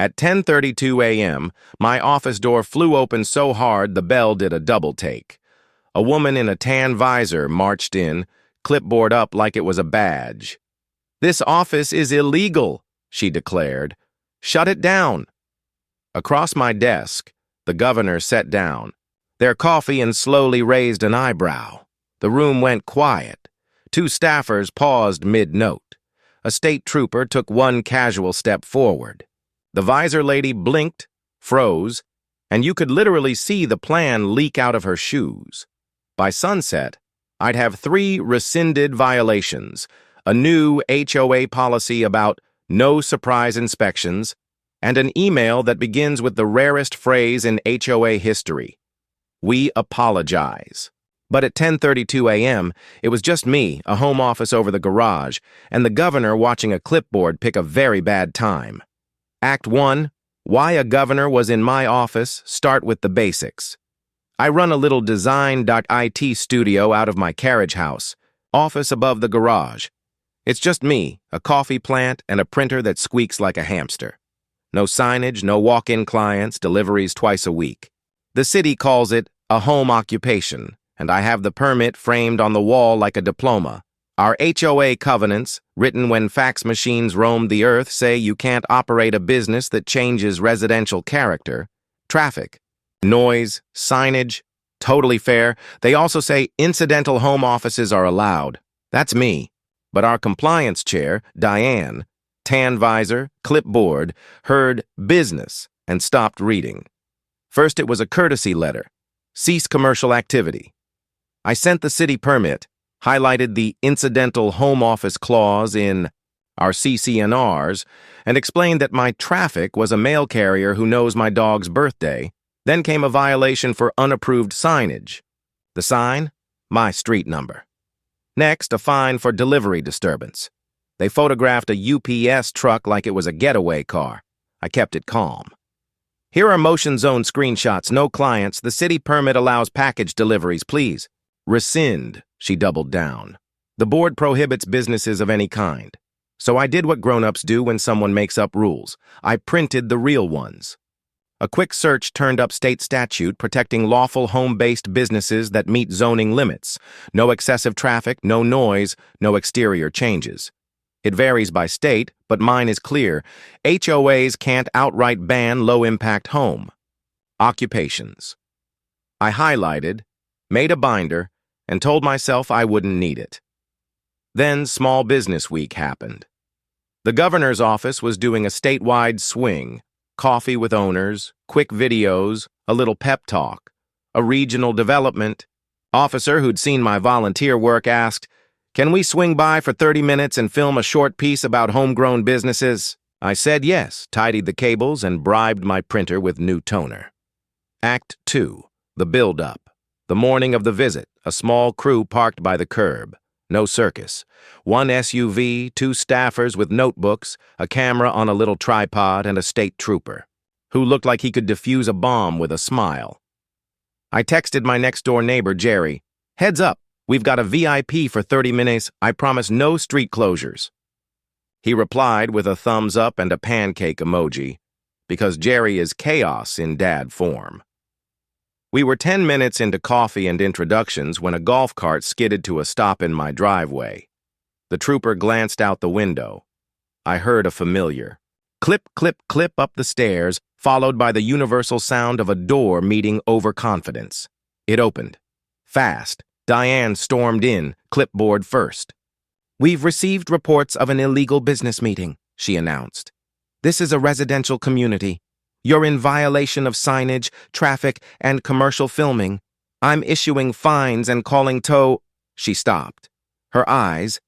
At 10:32 a.m., my office door flew open so hard the bell did a double take. A woman in a tan visor marched in, clipboard up like it was a badge. "This office is illegal," she declared. "Shut it down." Across my desk, the governor sat down, their coffee and slowly raised an eyebrow. The room went quiet. Two staffers paused mid-note. A state trooper took one casual step forward. The visor lady blinked, froze, and you could literally see the plan leak out of her shoes. By sunset, I'd have 3 rescinded violations, a new HOA policy about no surprise inspections, and an email that begins with the rarest phrase in HOA history: "We apologize." But at 10:32 a.m., it was just me, a home office over the garage, and the governor watching a clipboard pick a very bad time. Act 1, why a governor was in my office, start with the basics. I run a little design.it studio out of my carriage house, office above the garage. It's just me, a coffee plant, and a printer that squeaks like a hamster. No signage, no walk-in clients, deliveries twice a week. The city calls it a home occupation, and I have the permit framed on the wall like a diploma. Our HOA covenants, written when fax machines roamed the earth, say you can't operate a business that changes residential character, traffic, noise, signage. Totally fair. They also say incidental home offices are allowed. That's me. But our compliance chair, Diane, tan visor, clipboard, heard business and stopped reading. First it was a courtesy letter. Cease commercial activity. I sent the city permit, highlighted the incidental home office clause in our CC&Rs, and explained that my traffic was a mail carrier who knows my dog's birthday. Then came a violation for unapproved signage. The sign? My street number. Next, a fine for delivery disturbance. They photographed a UPS truck like it was a getaway car. I kept it calm. Here are motion zone screenshots, no clients. The city permit allows package deliveries, please. Rescind, she doubled down. The board prohibits businesses of any kind. So I did what grown-ups do when someone makes up rules. I printed the real ones. A quick search turned up state statute protecting lawful home-based businesses that meet zoning limits. No excessive traffic, no noise, no exterior changes. It varies by state, but mine is clear. HOAs can't outright ban low-impact home. Occupations. I highlighted, made a binder, and told myself I wouldn't need it. Then Small Business Week happened. The governor's office was doing a statewide swing, coffee with owners, quick videos, a little pep talk, a regional development. Officer who'd seen my volunteer work asked, "Can we swing by for 30 minutes and film a short piece about homegrown businesses?" I said yes, tidied the cables, and bribed my printer with new toner. Act 2, the build-up. The morning of the visit, a small crew parked by the curb. No circus. 1 SUV, 2 staffers with notebooks, a camera on a little tripod, and a state trooper, who looked like he could defuse a bomb with a smile. I texted my next-door neighbor, Jerry. "Heads up, we've got a VIP for 30 minutes. I promise no street closures." He replied with a thumbs up and a pancake emoji, because Jerry is chaos in dad form. We were 10 minutes into coffee and introductions when a golf cart skidded to a stop in my driveway. The trooper glanced out the window. I heard a familiar clip, clip, clip up the stairs, followed by the universal sound of a door meeting overconfidence. It opened. Fast, Diane stormed in, clipboard first. "We've received reports of an illegal business meeting," she announced. "This is a residential community. You're in violation of signage, traffic, and commercial filming. I'm issuing fines and calling tow—" She stopped. Her eyes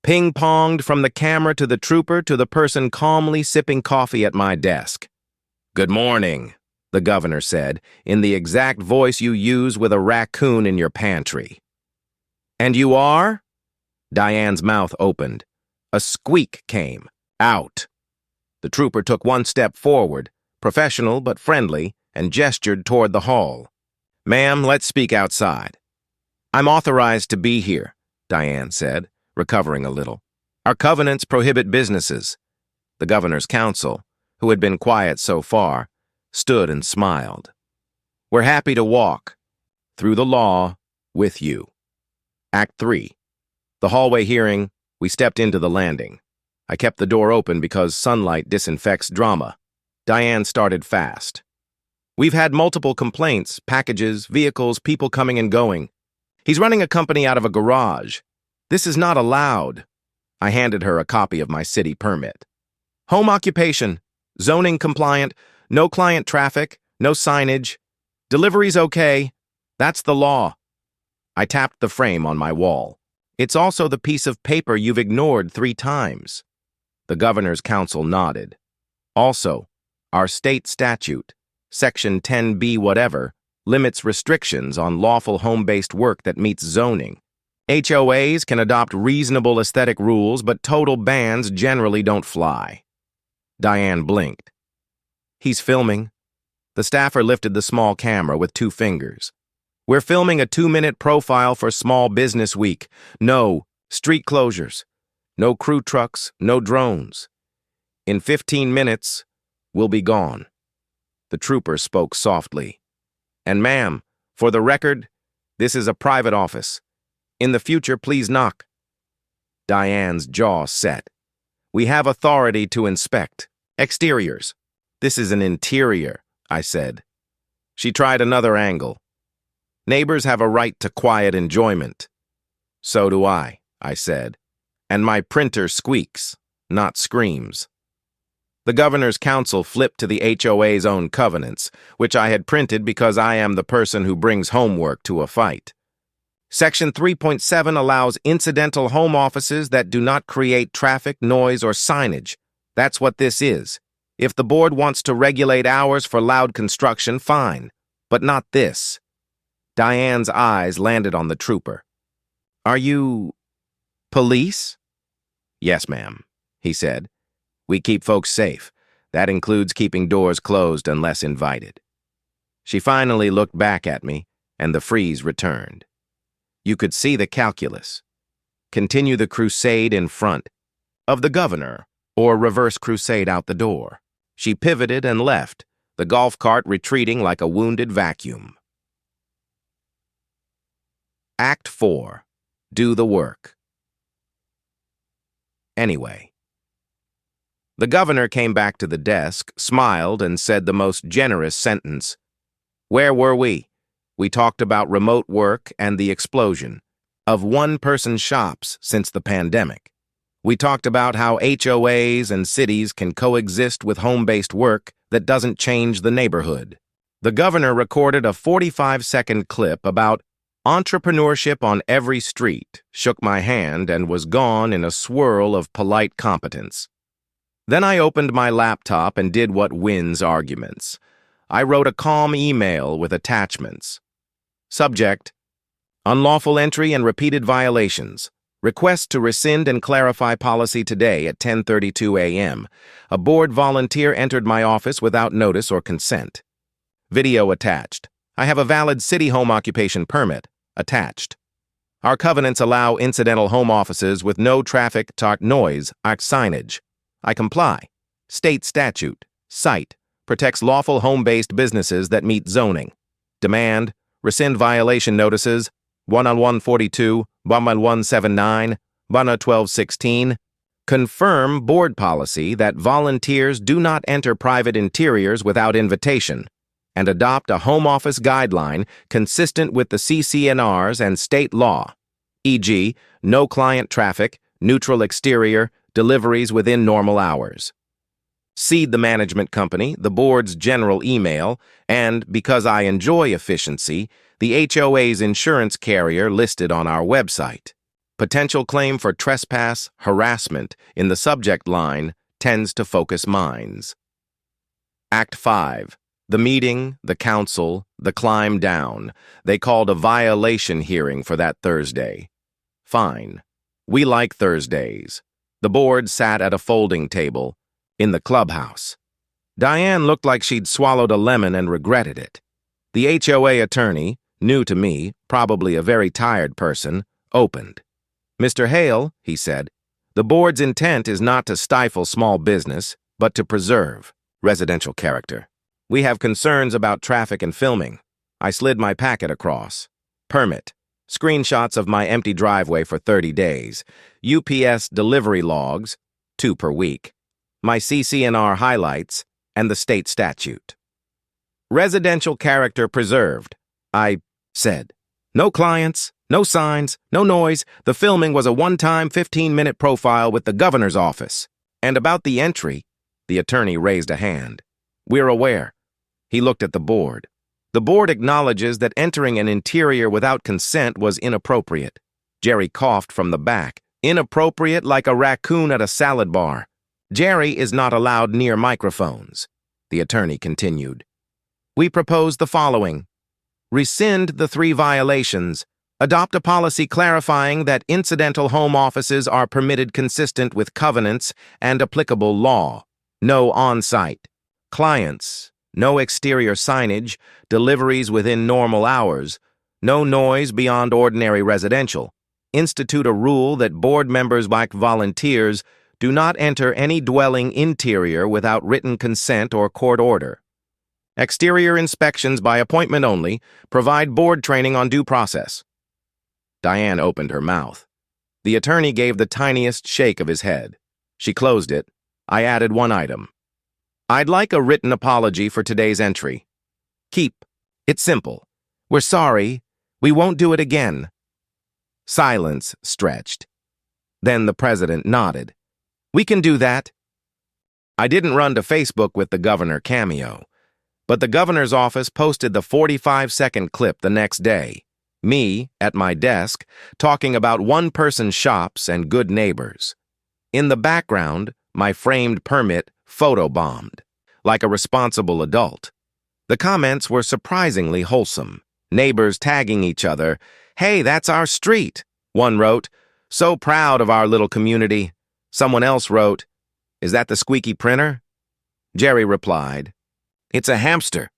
ping-ponged from the camera to the trooper to the person calmly sipping coffee at my desk. "Good morning," the governor said, in the exact voice you use with a raccoon in your pantry. "And you are?" Diane's mouth opened. A squeak came. "Out." The trooper took one step forward, professional but friendly, and gestured toward the hall. "Ma'am, let's speak outside." "I'm authorized to be here," Diane said, recovering a little. "Our covenants prohibit businesses." The governor's counsel, who had been quiet so far, stood and smiled. We're happy to walk through the law with you. Act 3. The hallway hearing, we stepped into the landing. I kept the door open because sunlight disinfects drama. Diane started fast. We've had multiple complaints, packages, vehicles, people coming and going. He's running a company out of a garage. This is not allowed. I handed her a copy of my city permit. Home occupation, zoning compliant, no client traffic, no signage. Delivery's okay. That's the law. I tapped the frame on my wall. It's also the piece of paper you've ignored 3 times. The governor's council nodded. Also, our state statute, Section 10B whatever, limits restrictions on lawful home-based work that meets zoning. HOAs can adopt reasonable aesthetic rules, but total bans generally don't fly. Diane blinked. He's filming. The staffer lifted the small camera with 2 fingers. We're filming a 2-minute profile for Small Business Week. No street closures. No crew trucks, no drones. In 15 minutes, we'll be gone. The trooper spoke softly. And ma'am, for the record, this is a private office. In the future, please knock. Diane's jaw set. We have authority to inspect. Exteriors. This is an interior, I said. She tried another angle. Neighbors have a right to quiet enjoyment. So do I said. And my printer squeaks, not screams. The governor's council flipped to the HOA's own covenants, which I had printed because I am the person who brings homework to a fight. Section 3.7 allows incidental home offices that do not create traffic, noise, or signage. That's what this is. If the board wants to regulate hours for loud construction, fine. But not this. Diane's eyes landed on the trooper. Are you police? Yes, ma'am, he said. We keep folks safe. That includes keeping doors closed unless invited. She finally looked back at me, and the freeze returned. You could see the calculus. Continue the crusade in front of the governor, or reverse crusade out the door. She pivoted and left, the golf cart retreating like a wounded vacuum. Act 4. Do the work. Anyway. The governor came back to the desk, smiled, and said the most generous sentence. Where were we? We talked about remote work and the explosion of one-person shops since the pandemic. We talked about how HOAs and cities can coexist with home-based work that doesn't change the neighborhood. The governor recorded a 45-second clip about entrepreneurship on every street, shook my hand, and was gone in a swirl of polite competence. Then I opened my laptop and did what wins arguments. I wrote a calm email with attachments. Subject: Unlawful entry and repeated violations. Request to rescind and clarify policy today at 10:32 a.m. A board volunteer entered my office without notice or consent. Video attached. I have a valid city home occupation permit. Attached. Our covenants allow incidental home offices with no traffic, noise, signage. I comply. State statute. Cite. Protects lawful home-based businesses that meet zoning. Demand. Rescind violation notices. 1-on-142, 1-on-179, 1-on-1216. Confirm board policy that volunteers do not enter private interiors without invitation, and adopt a home office guideline consistent with the CC&Rs and state law, e.g., no client traffic, neutral exterior, deliveries within normal hours. Seed the management company, the board's general email, and, because I enjoy efficiency, the HOA's insurance carrier listed on our website. Potential claim for trespass, harassment in the subject line tends to focus minds. Act 5. The meeting, the council, the climb down. They called a violation hearing for that Thursday. Fine. We like Thursdays. The board sat at a folding table in the clubhouse. Diane looked like she'd swallowed a lemon and regretted it. The HOA attorney, new to me, probably a very tired person, opened. Mr. Hale, he said, the board's intent is not to stifle small business, but to preserve. Residential character. We have concerns about traffic and filming. I slid my packet across. Permit. Screenshots of my empty driveway for 30 days. UPS delivery logs, 2 per week. My CC&R highlights, and the state statute. Residential character preserved, I said. No clients, no signs, no noise. The filming was a one-time 15-minute profile with the governor's office. And about the entry, the attorney raised a hand. We're aware. He looked at the board. The board acknowledges that entering an interior without consent was inappropriate. Jerry coughed from the back. Inappropriate like a raccoon at a salad bar. Jerry is not allowed near microphones. The attorney continued. We propose the following. Rescind the 3 violations. Adopt a policy clarifying that incidental home offices are permitted consistent with covenants and applicable law. No on-site. Clients. No exterior signage. Deliveries within normal hours. No noise beyond ordinary residential. Institute a rule that board members like volunteers do not enter any dwelling interior without written consent or court order. Exterior inspections by appointment only. Provide board training on due process. Diane opened her mouth. The attorney gave the tiniest shake of his head. She closed it. I added one item. I'd like a written apology for today's entry. Keep. It's simple. We're sorry. We won't do it again. Silence stretched. Then the president nodded. We can do that. I didn't run to Facebook with the governor cameo, but the governor's office posted the 45-second clip the next day. Me, at my desk, talking about one-person shops and good neighbors. In the background, my framed permit photobombed, like a responsible adult. The comments were surprisingly wholesome. Neighbors tagging each other. Hey, that's our street. One wrote, so proud of our little community. Someone else wrote, is that the squeaky printer? Jerry replied, it's a hamster.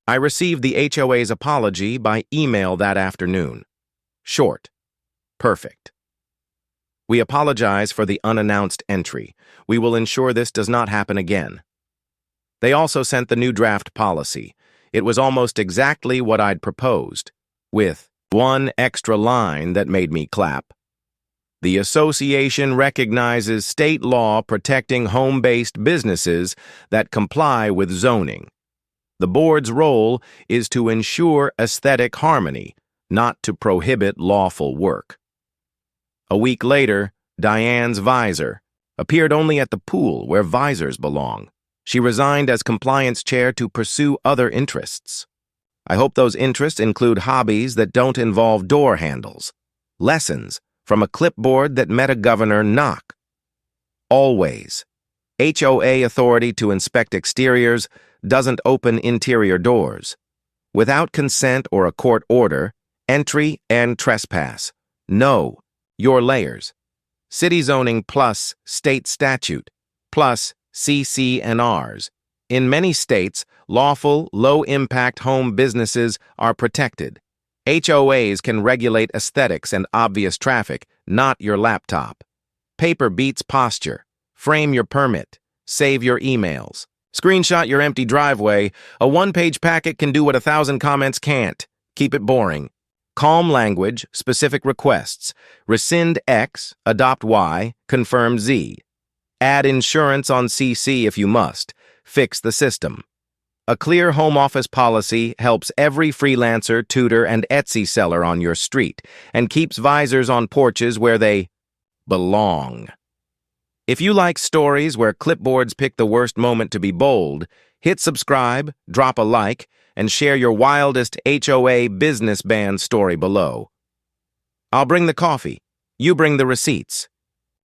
I received the HOA's apology by email that afternoon. Short. Perfect. We apologize for the unannounced entry. We will ensure this does not happen again. They also sent the new draft policy. It was almost exactly what I'd proposed, with one extra line that made me clap. The association recognizes state law protecting home-based businesses that comply with zoning. The board's role is to ensure aesthetic harmony, not to prohibit lawful work. A week later, Diane's visor appeared only at the pool where visors belong. She resigned as compliance chair to pursue other interests. I hope those interests include hobbies that don't involve door handles, lessons from a clipboard that met a governor knock. Always. HOA authority to inspect exteriors doesn't open interior doors. Without consent or a court order, entry and trespass. No. Your layers. City zoning plus state statute plus CC&Rs. In many states, lawful, low-impact home businesses are protected. HOAs can regulate aesthetics and obvious traffic, not your laptop. Paper beats posture. Frame your permit. Save your emails. Screenshot your empty driveway. A one-page packet can do what 1,000 comments can't. Keep it boring. Calm language, specific requests. Rescind X, adopt Y, confirm Z. Add insurance on CC if you must. Fix the system. A clear home office policy helps every freelancer, tutor, and Etsy seller on your street and keeps visors on porches where they belong. If you like stories where clipboards pick the worst moment to be bold, hit subscribe, drop a like, and share your wildest HOA business ban story below. I'll bring the coffee. You bring the receipts.